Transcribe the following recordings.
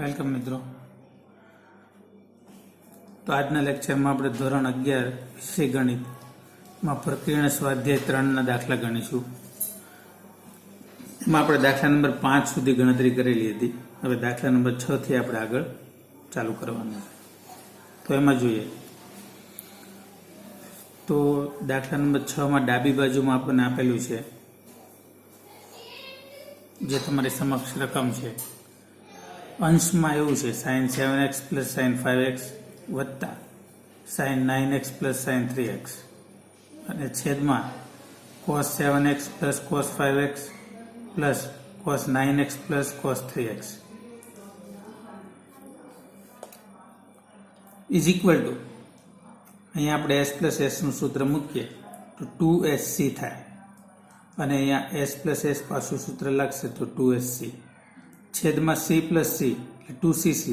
Welcome મિત્રો. તો આજના લેક્ચરમાં આપણે ધોરણ 11 વિષય ગણિતમાં પ્રકીર્ણ સ્વાધ્યાય 3ના દાખલા ગણીશું. એમાં આપણે દાખલા નંબર 5 સુધી ગણતરી કરેલી હતી. હવે દાખલા નંબર 6 થી આપણે આગળ ચાલુ કરવાનું છે. તો એમાં જોઈએ તો દાખલા નંબર 6 માં ડાબી બાજુમાં આપણને આપેલું છે જે તમારી સમક્ષ રકમ છે. અંશમાં એવું છે sin 7x plus sin 5x વત્તા sin 9x plus sin 3x અને છેદમાં cos 7x plus cos 5x plus cos 9x plus cos 3x is equal two અહીંયા આપણે s પ્લસ s નું સૂત્ર મૂકીએ તો 2sc થાય અને અહીંયા s પ્લસ s પાછું સૂત્ર લાગશે તો 2sc છેદમાં c પ્લસ c એટલે 2cc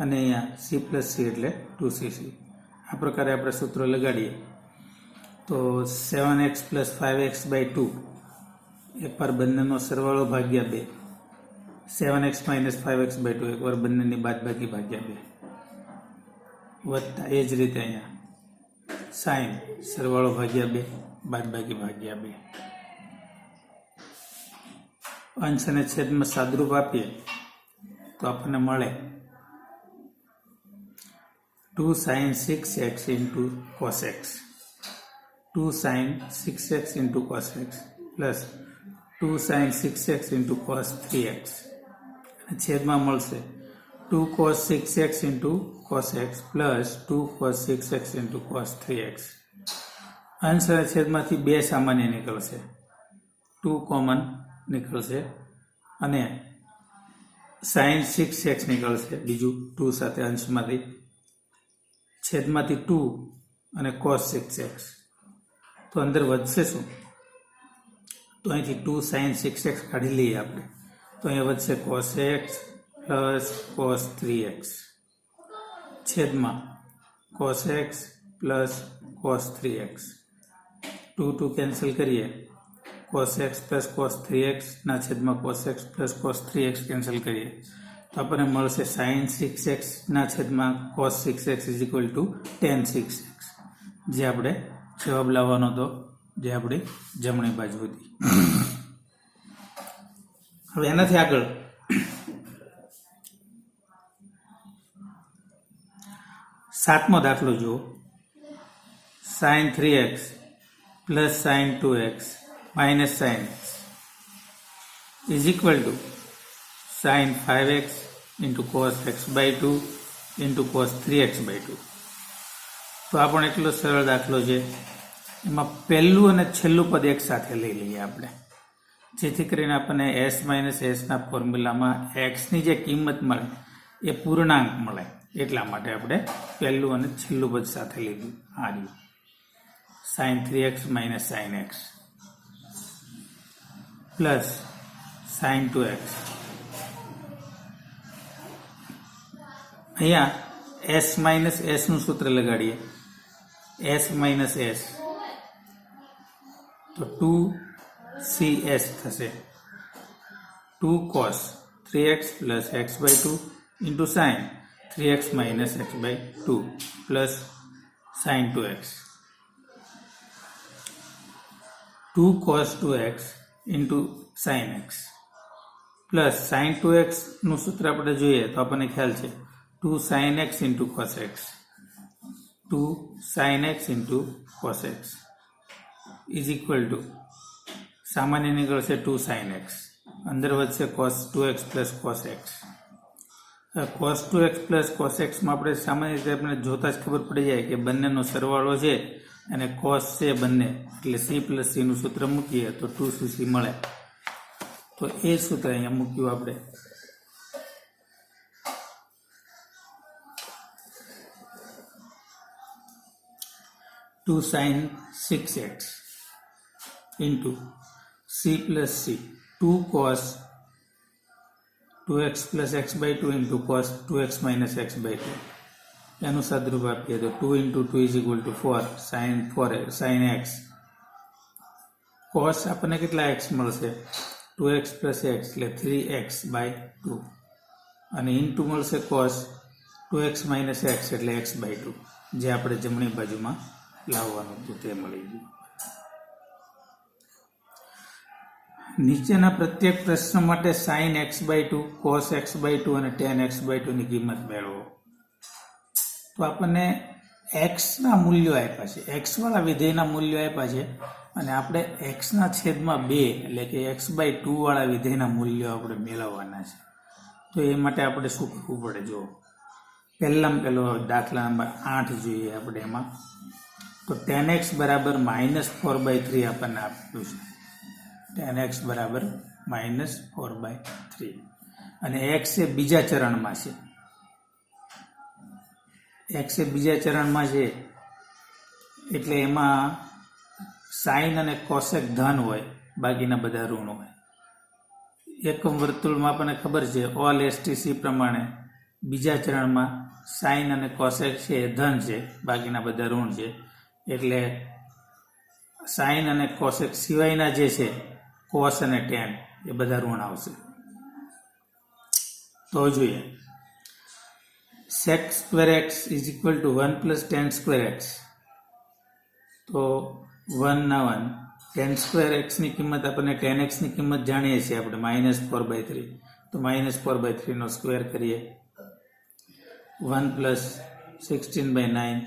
અને અહીંયા c પ્લસ c એટલે 2cc. આ પ્રકારે આપણે સૂત્રો લગાડીએ તો 7x પ્લસ 5x બાય 2 એકવાર બંનેનો સરવાળો ભાગ્યા 2, 7x માઇનસ 5x બાય 2 એકવાર બંનેની બાદબાકી ભાગ્યા 2 વત્તા એ જ રીતે અહીંયા સાઇન સરવાળો ભાગ્યા 2 બાદબાકી ભાગ્યા 2. અંશ અને છેદમાં સાદરૂપ આપીએ તો આપણને મળે 2 sin 6x into cos x, 2 sin 6x into cos x plus 2 sin 6x into cos 3x અને છેદમાં મળશે 2 cos 6x into cos x plus 2 cos 6x into cos 3x. અંશ અને છેદમાંથી 2 સામાન્ય નીકળશે, 2 કોમન નીકળશે અને sin 6x નીકળશે બીજું 2 સાથે અંશમાંથી, છેદમાંથી 2 અને cos 6x. તો અંદર વધશે શું? તો અહીંથી 2 sin 6x કાઢી લઈએ આપણે તો અહીંયા વધશે cos x plus cos 3x છેદમાં cos x plus cos 3x. 2 cancel કરીએ, cos x plus cos 3x ના છેદમાં cos x plus cos 3x cancel કરીએ તો આપણને મળશે sin 6x ના છેદમાં cos 6x is equal two tan 6x, જે આપણે જવાબ લાવવાનો હતો જે આપણી જમણી બાજુ હતી. હવે એનાથી આગળ સાતમો દાખલો જુઓ. sin 3x plus sin 2x minus sin x is equal to sin 5x into cos x by 2 into cos 3x by 2. તો આ પણ એટલો સરળ દાખલો છે. એમાં પહેલું અને છેલ્લું પદ એક સાથે લઈ લઈએ આપણે, જેથી કરીને આપણને s માઇનસ s ના ફોર્મ્યુલામાં x ની જે કિંમત મળે એ પૂર્ણાંક મળે, એટલા માટે આપણે પહેલું અને છેલ્લું પદ સાથે લીધું. આ રહ્યું sin 3x minus sin x plus sin 2x. અહીંયા s માઇનસ s નું સૂત્ર લગાડીએ, s માઇનસ s તો 2cs થશે, 2 cos 3x plus x by 2 into sin 3x minus x by 2 plus sin 2x, 2 cos 2x into sin x plus sin 2x નું સૂત્ર આપણે જોઈએ તો આપણને ખ્યાલ છે 2 sin x into cos x, 2 sin x into cos x is equal two સામાન્ય નીકળશે 2 sin x, અંદર વધશે cos 2x plus cos x. cos 2x plus cos x માં આપણે સામાન્ય રીતે આપણે જોતા જ ખબર પડી જાય કે બંનેનો સરવાળો છે અને cos છે બંને, એટલે c પ્લસ c નું સૂત્ર મૂકીએ તો 2cc મળે. તો એ સૂત્ર અહીંયા મૂક્યું આપણે. Two sin 6x into c plus c, 2 cos 2x plus x by 2 into cos 2x minus x by 2. એનું સાદરૂપ આપીએ તો 2 into 2 is equal to 4 sin x. cos આપણને કેટલા x મળશે? 2x plus x એટલે 3x by 2 અને into મળશે cos 2x minus x એટલે x/2, જે આપણે જમણી બાજુમાં લાવવાનું હતું તે મળી ગયું. નીચેના પ્રત્યેક પ્રશ્ન માટે sin x/2, cos x/2 અને tan x/2 ની કિંમત મેળવો. તો આપણને x ના મૂલ્યો આપ્યા છે, x વાળા વિધેયના મૂલ્યો આપ્યા છે અને આપણે x ના છેદમાં 2 એટલે કે x/2 વાળા વિધેયના મૂલ્યો આપણે મેળવવાના છે. તો એ માટે આપણે શું કરવું પડે? જો પહેલો દાખલા નંબર 8 જોઈએ આપણે એમાં. તો tan x બરાબર -4/3 આપણને આપ્યું છે. tan x બરાબર -4/3 અને x એ બીજા ચરણમાં છે. x એ બીજા ચરણમાં છે એટલે એમાં સાઇન અને કોસેક ધન હોય, બાકીના બધા ઋણ હોય. એકમ વર્તુળમાં આપણને ખબર છે ઓલ એસટીસી પ્રમાણે બીજા ચરણમાં સાઇન અને કોસેક છે એ ધન છે, બાકીના બધા ઋણ છે. એટલે સાઇન અને કોસેક સિવાયના જે છે કોસ અને ટેન એ બધા ઋણ આવશે. તો જોઈએ sec² x is equal to 1 plus tan² x. તો 1 ના 1 tan² x ની કિંમત આપણને tan x ની કિંમત જાણીએ છીએ આપણે -4/3. તો -4/3 નો સ્ક્વેર કરીએ. 1 plus 16/9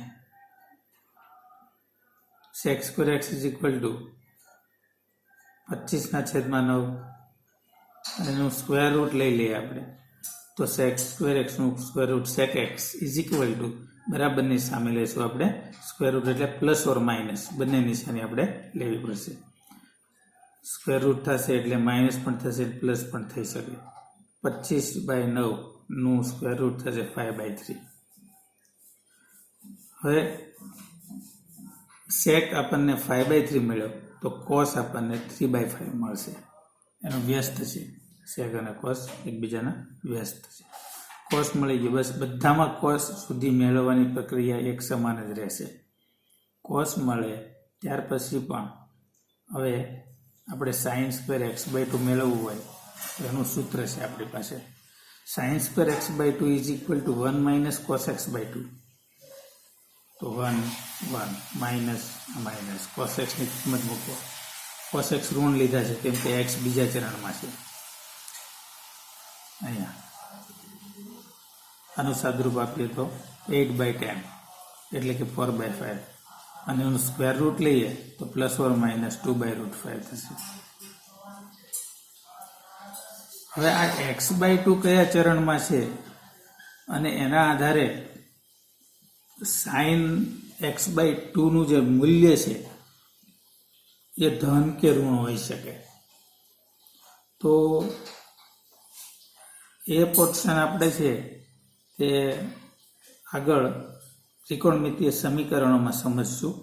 sec² x is equal to 25/9 અને એનું સ્ક્વેર રૂટ લઈ લઈએ આપણે. તો sec² x નું square root sec x is equal to બરાબરની સામે લઈશું આપણે સ્ક્વેર રૂટ એટલે પ્લસ ઓર માઇનસ બંને નિશાની આપણે લેવી પડશે. સ્ક્વેર રૂટ થશે એટલે માઇનસ પણ થશે, પ્લસ પણ થઈ શકે. 25/9 નું સ્ક્વેર રૂટ થશે 5/3. હવે sec આપણને 5/3 મળ્યો તો cos આપણને 3/5 મળશે. એનો વ્યસ્ત છે, sec અને cos એકબીજાના વ્યસ્ત છે. cos મળી ગયો. બસ બધામાં cos સુધી મેળવવાની પ્રક્રિયા એક સમાન જ રહેશે. cos મળે ત્યાર પછી પણ હવે આપણે sin² x/2 મેળવવું હોય તો એનું સૂત્ર છે આપણી પાસે. sin² x/2 is equal to 1 minus cos x/2. તો 1 માઇનસ cos x ની કિંમત મૂકો. cos x ઋણ લીધા છે કેમ કે x બીજા ચરણમાં છે. અહીંયા આનું સાદુરૂપ આપીએ તો 8/10 એટલે કે 4/5 અને એનું સ્ક્વેર રૂટ લઈએ તો પ્લસ ઓર માઇનસ 2/5 થશે. હવે આ x/2 કયા ચરણમાં છે અને એના આધારે sin x/2 નું જે મૂલ્ય છે એ ધન કે ઋણ હોઈ શકે. તો એ પોર્શન આપણે છે તે આગળ ત્રિકોણમિતીય સમીકરણોમાં સમજશું.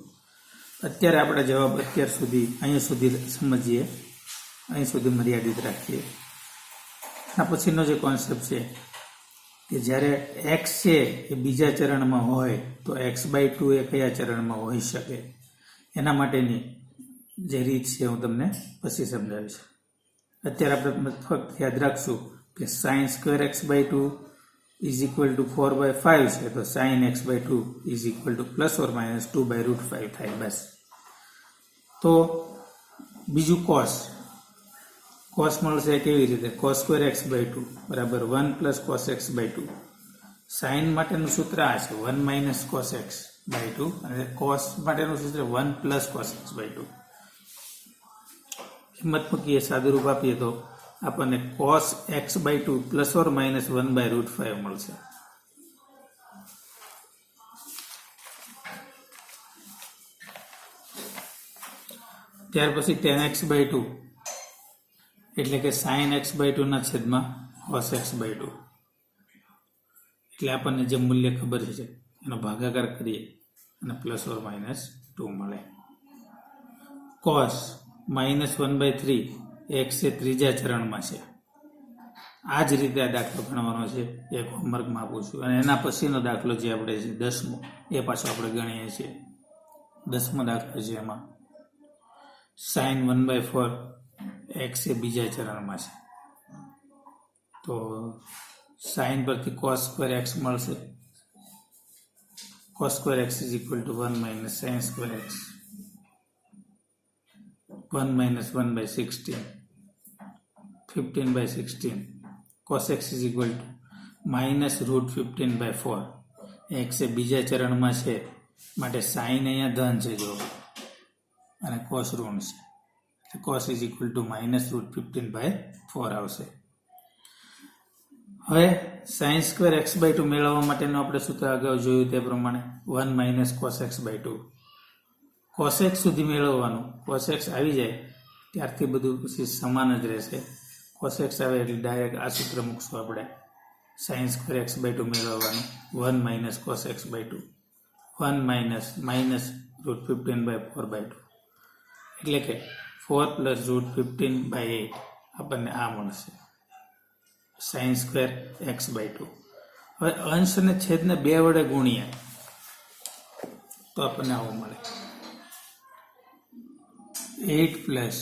અત્યારે આપણે જવાબ અહીંયા સુધી સમજીએ, અહીં સુધી મર્યાદિત રાખીએ. આ પછીનો જે કોન્સેપ્ટ છે કે જ્યારે x છે એ બીજા ચરણમાં હોય તો x/2 એ કયા ચરણમાં હોઈ શકે એના માટેની જે રીત છે હું તમને પછી સમજાવીશ. અત્યારે આપણે ફક્ત યાદ રાખશું કે sin² x/2 is equal to 4/5 છે તો sin x/2 is equal to plus or minus 2/5 થાય. બસ. તો બીજું cos મળશે કેવી રીતે? cos² x/2 બરાબર 1 plus cos x/2. sin માટેનું સૂત્ર આ છે 1 minus cos x/2 અને cos માટેનું સૂત્ર 1 plus cos x/2. કિંમત મૂકીએ, સાદુરૂપ આપીએ તો આપણને cos x/2 plus or minus 1/5 મળશે. ત્યાર પછી tan x/2 એટલે કે sin x/2 ના છેદમાં cos x/2 એટલે આપણને જે મૂલ્ય ખબર છે એનો ભાગાકાર કરીએ અને પ્લસ ઓર માઇનસ 2 મળે. cos -1/3 x એ ત્રીજા ચરણમાં છે. આ જ રીતે આ દાખલો ગણવાનો છે, એક હોમવર્કમાં આપું છું. અને એના પછીનો દાખલો જે આપણે છે 10મો એ પાછો આપણે ગણીએ છીએ. 10મો દાખલો છે એમાં sin 1/4 x એ બીજા ચરણમાં છે. તો સાઇન પરથી cos સ્ક્વેર એક્સ મળશે. cos square x is equal two 1 minus sine square x. 1 minus 1 by 16, 15 by 16. cos x is equal to minus root 15 by 4. x એ બીજા ચરણમાં છે માટે સાઇન અહીંયા ધન છે જો અને cos ઋણ છે. cos is equal to minus root 15 by 4 આવશે. હવે sin સ્ક્વેર x by 2 મેળવવા માટેનું આપણે સૂત્ર અગાઉ જોયું તે પ્રમાણે 1 minus cos x by 2. cos x સુધી મેળવવાનું. cos x આવી જાય ત્યારથી બધું પછી સમાન જ રહેશે. cos x આવે એટલે ડાયરેક્ટ આ સૂત્ર મૂકશું આપણે. sin સ્ક્વેર x by 2 મેળવવાનું 1 minus cos x by 2. 1 minus root 15 by 4 by 2 એટલે કે 4 plus root 15 by 8 આપણને આ મળશે sin સ્ક્વેર x by 2. હવે અંશ અને છેદને 2 વડે ગુણીએ તો આપણને આવું મળે 8 plus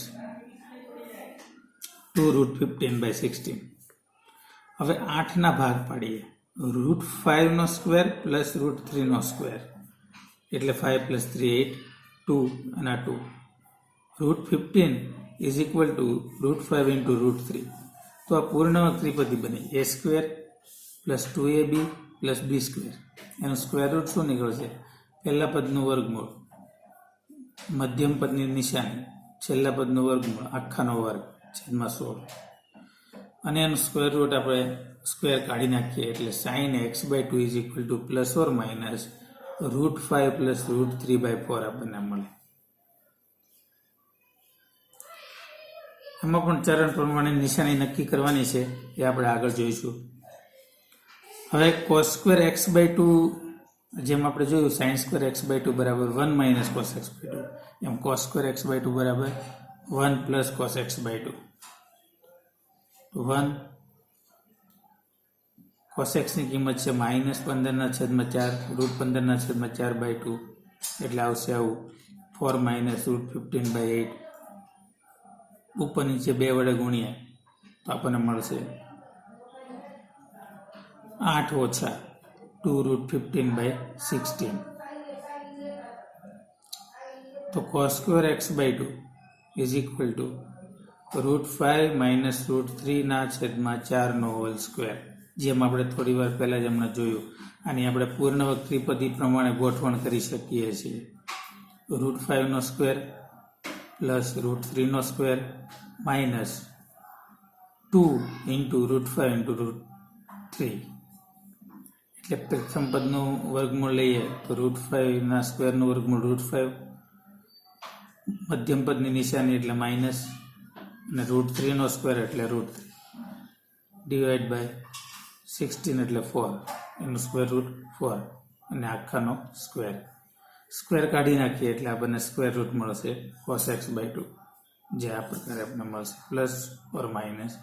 2 root 15 by 16. હવે 8 ના ભાગ પાડીએ. રૂટ 5 નો સ્ક્વેર પ્લસ રૂટ 3 નો સ્ક્વેર એટલે 5 plus 3 8 2 અને 2. Root 15 is equal to root 5 into root 3. તો આ પૂર્ણાંક ત્રિપદી બની a square plus 2ab plus b square. એનું સ્ક્વેર રૂટ શું નીકળશે? પહેલા પદનું વર્ગમૂળ, મધ્યમ પદની નિશાની, છેલ્લા પદનું વર્ગમૂળ, આખાનો વર્ગ છેદમાં 16 અને એનું સ્ક્વેર રૂટ આપણે સ્ક્વેર કાઢી નાખીએ એટલે sin x by 2 is equal two plus or minus route 5 plus root 3 by 4 આપણને મળે. એમાં પણ ચરણ પ્રમાણે નિશાની નક્કી કરવાની છે એ આપણે આગળ જોઈશું. હવે cos સ્ક્વેર x by 2 જેમ આપણે જોયું sin સ્ક્વેર x by 2 બરાબર 1 minus cos x by 2 એમ cos સ્ક્વેર x by 2 બરાબર 1 plus cos x by 2. 1 cos x ની કિંમત છે માઇનસ 15/4 રૂટ 15/4 by 2 એટલે આવશે આવું 4 minus રૂટ 15 by 8. ઉપર નીચે 2 વડે ગુણીએ તો આપણને મળશે 8 ઓછા 2 root 15 by 16. તો cos square x by 2 is equal to root 5 minus root 3 ના છેદમાં 4 નો હોલ સ્ક્વેર. જેમ આપણે થોડી વાર પહેલા જ હમણાં જોયું આની આપણે પૂર્ણવર્ગ ત્રિપદી પ્રમાણે ગોઠવણ કરી શકીએ છીએ. રૂટ 5 નો સ્ક્વેર પ્લસ રૂટ 3 નો square minus 2 into root 5 into root 3 એટલે પ્રથમ પદનું વર્ગમૂળ લઈએ તો રૂટ 5 ના સ્ક્વેરનું વર્ગમૂળ રૂટ 5, મધ્યમ પદની નિશાની એટલે માઇનસ અને રૂટ 3 નો સ્ક્વેર એટલે રૂટ 3 ડિવાઈડ બાય 16 એટલે 4 એનું સ્ક્વેર રૂટ 4 અને આખાનો સ્ક્વેર. સ્ક્વેર કાઢી નાખીએ એટલે આપણને સ્ક્વેર રૂટ મળશે cos x by 2 જે આ પ્રકારે આપણને મળશે plus or minus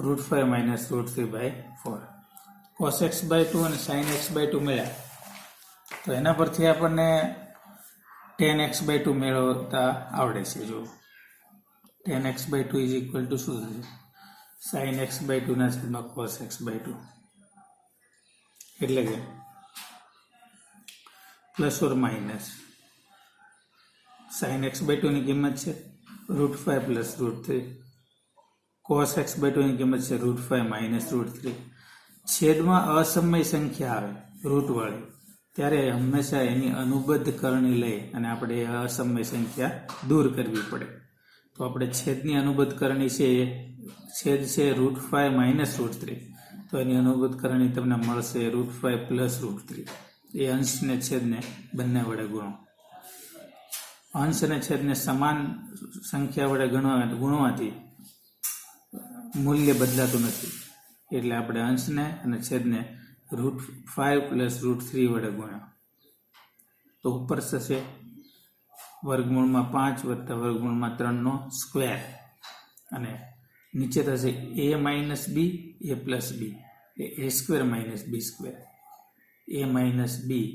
route 5 minus root 3 by 4. cos x by 2 અને sin x by 2 મળ્યા તો એના પરથી આપણને tan x by 2 મેળવતા આવડે છે. જો tan x by 2 is equal two શું થશે? sin x by 2 ના છેદમાં cos x by 2 એટલે કે plus or minus sin x by 2 ની કિંમત છે root 5 plus root 3, cos x by 2 ની કિંમત છે રૂટ 5 માઇનસ રૂટ 3. છેદમાં અસમય સંખ્યા આવે રૂટ વાળી ત્યારે હંમેશા એની અનુબદ્ધ કરણી લઈ અને આપણે એ અસમય સંખ્યા દૂર કરવી પડે. તો આપણે છેદની અનુબદ્ધ કરણી છે એ છેદ છે રૂટ 5 માઇનસ રૂટ 3 તો એની અનુબદ્ધ કરણી તમને મળશે રૂટ 5 પ્લસ રૂટ 3. એ અંશને છેદને બંને વડે ગુણો. અંશ અને છેદને સમાન સંખ્યા વડે ગુણવાથી મૂલ્ય બદલાતું નથી એટલે આપણે અંશને અને છેદને રૂટ 5 પ્લસ રૂટ 3 વડે ગુણ્યા તો ઉપર થશે વર્ગમૂળમાં 5 વત્તા વર્ગમૂળમાં 3 નો સ્ક્વેર અને નીચે થશે a minus B a plus B એ a square minus B square. a minus B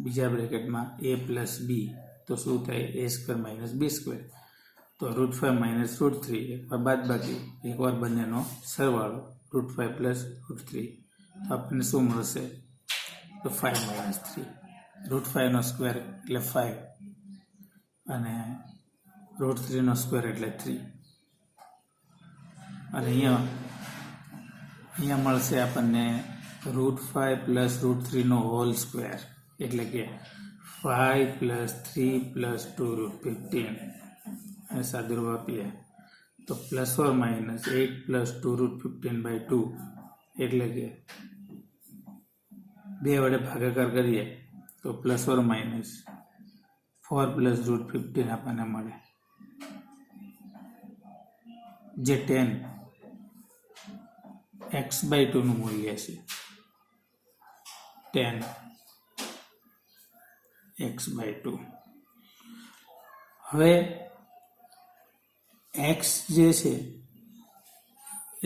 બીજા બ્રેકેટમાં a પ્લસ બી તો શું થાય? a square minus B square. તો રૂટ 5 માઇનસ રૂટ 3 એકવાર બાદ બાકી એકવાર બંનેનો સરવાળો √5 પ્લસ √3 તો આપણને શું મળશે તો 5 માઇનસ 3 √5 નો સ્ક્વેર એટલે 5 અને √3 નો સ્ક્વેર એટલે 3 અને અહીંયા મળશે આપણને √5 પ્લસ √3 નો હોલ સ્ક્વેર એટલે કે 5 પ્લસ 3 પ્લસ 2 √15 અને સાદુરૂપ આપીએ તો પ્લસ ઓર માઇનસ 8 પ્લસ 2 √15/2 એટલે કે 2 વડે ભાગાકાર કરીએ તો પ્લસ ઓર માઇનસ 4 પ્લસ √15 આપણને મળે જે 10 x/2 નું મૂલ્ય છે 10 x/2 હવે x જે છે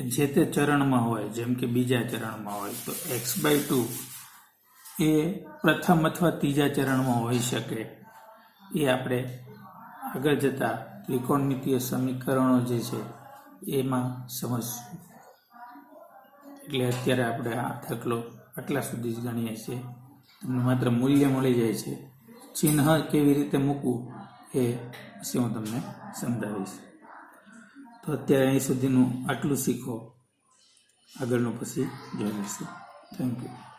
જે તે ચરણમાં હોય જેમ કે બીજા ચરણમાં હોય તો x/2 એ પ્રથમ અથવા ત્રીજા ચરણમાં હોઈ શકે એ આપણે આગળ જતા ત્રિકોણમિતીય સમીકરણો જે છે એમાં સમજશું એટલે અત્યારે આપણે આ દાખલો આટલા સુધી જ ગણીએ છીએ તમને માત્ર મૂલ્ય મળી જાય છે ચિહ્ન કેવી રીતે મૂકવું એ પછી હું તમને સમજાવીશ તો અત્યારે અહીં સુધીનું આટલું શીખો આગળનું પછી જોઈ લઈશું થેન્ક યુ